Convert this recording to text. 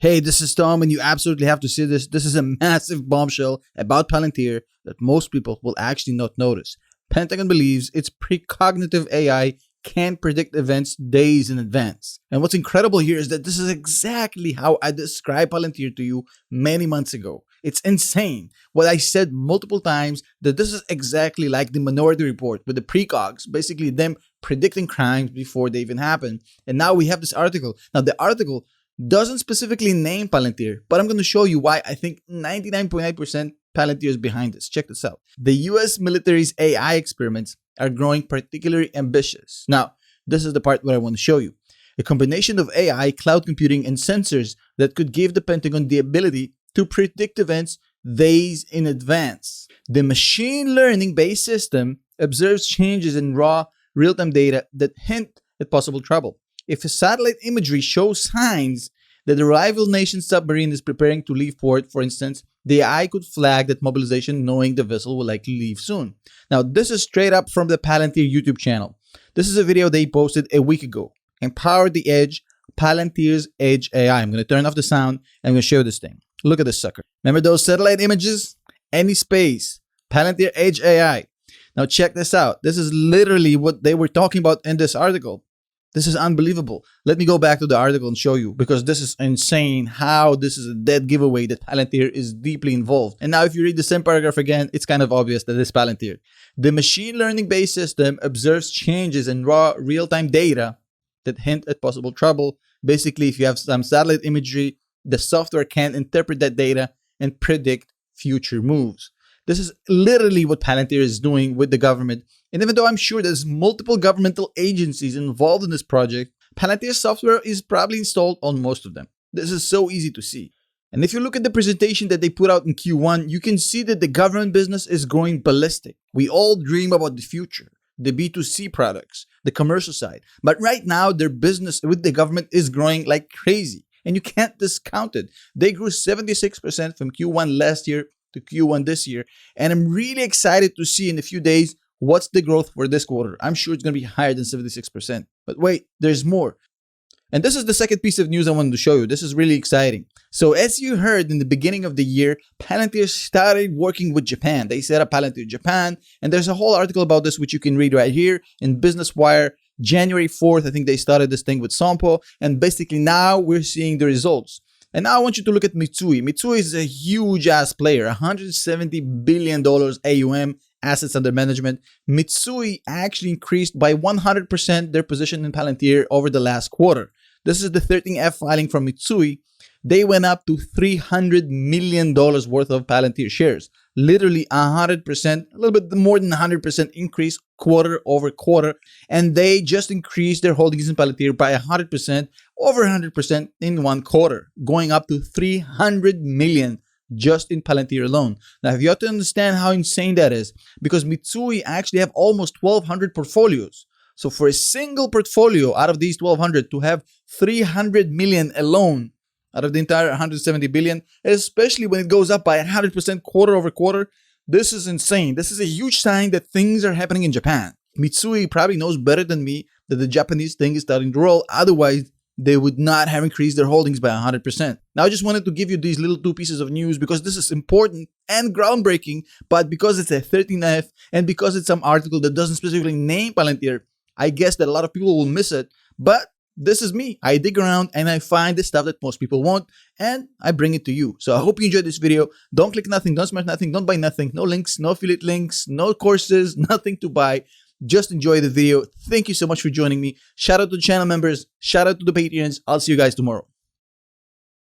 Hey, this is Tom, and you absolutely have to see this. This is a massive bombshell about Palantir that most people will actually not notice. Pentagon believes its precognitive AI can predict events days in advance. And what's incredible here is that this is exactly how I described Palantir to you many months ago. It's insane. What I said multiple times, that this is exactly like the Minority Report with the precogs, basically them predicting crimes before they even happen. And now we have this article. Now the article doesn't specifically name Palantir, but I'm going to show you why I think 99.9% Palantir is behind this. Check this out. The US military's AI experiments are growing particularly ambitious. Now, this is the part where I want to show you. A combination of AI, cloud computing, and sensors that could give the Pentagon the ability to predict events days in advance. The machine learning-based system observes changes in raw, real-time data that hint at possible trouble. If a satellite imagery shows signs that a rival nation's submarine is preparing to leave port, for instance, the AI could flag that mobilization knowing the vessel will likely leave soon. Now, this is straight up from the Palantir YouTube channel. This is a video they posted a week ago. Empower the Edge, Palantir's Edge AI. I'm going to turn off the sound and I'm going to show this thing. Look at this sucker. Remember those satellite images? Any space. Palantir Edge AI. Now check this out. This is literally what they were talking about in this article. This is unbelievable. Let me go back to the article and show you, because this is insane how this is a dead giveaway that Palantir is deeply involved. And now if you read the same paragraph again, it's kind of obvious that it's Palantir. The machine learning based system observes changes in raw real-time data that hint at possible trouble. Basically, if you have some satellite imagery, the software can interpret that data and predict future moves. This is literally what Palantir is doing with the government. And even though I'm sure there's multiple governmental agencies involved in this project, Palantir software is probably installed on most of them. This is so easy to see. And if you look at the presentation that they put out in Q1, you can see that the government business is going ballistic. We all dream about the future, the B2C products, the commercial side. But right now, their business with the government is growing like crazy. And you can't discount it. They grew 76% from Q1 last year to Q1 this year. And I'm really excited to see in a few days what's the growth for this quarter. I'm sure it's going to be higher than 76%. But wait, there's more. And this is the second piece of news I wanted to show you. This is really exciting. So as you heard in the beginning of the year, Palantir started working with Japan. They set up Palantir Japan. And there's a whole article about this which you can read right here in Business Wire. January 4th, I think they started this thing with Sompo. And basically now we're seeing the results. And now I want you to look at Mitsui. Mitsui is a huge ass player, $170 billion AUM, assets under management. Mitsui actually increased by 100% their position in Palantir over the last quarter. This is the 13F filing from Mitsui. They went up to $300 million worth of Palantir shares. Literally 100%, a little bit more than 100% increase quarter over quarter. And they just increased their holdings in Palantir by 100%, over 100% in one quarter, going up to $300 million just in Palantir alone. Now, if you have to understand how insane that is, because Mitsui actually have almost 1,200 portfolios. So for a single portfolio out of these 1,200 to have 300 million alone out of the entire 170 billion, especially when it goes up by 100% quarter over quarter, this is insane. This is a huge sign that things are happening in Japan. Mitsui probably knows better than me that the Japanese thing is starting to roll. Otherwise, they would not have increased their holdings by 100%. Now, I just wanted to give you these little two pieces of news because this is important and groundbreaking, but because it's a 13F and because it's some article that doesn't specifically name Palantir, I guess that a lot of people will miss it. But this is me. I dig around and I find the stuff that most people want and I bring it to you. So I hope you enjoyed this video. Don't click nothing, don't smash nothing, don't buy nothing, no links, no affiliate links, no courses, nothing to buy. Just enjoy the video. Thank you so much for joining me. Shout out to the channel members. Shout out to the Patreons. I'll see you guys tomorrow.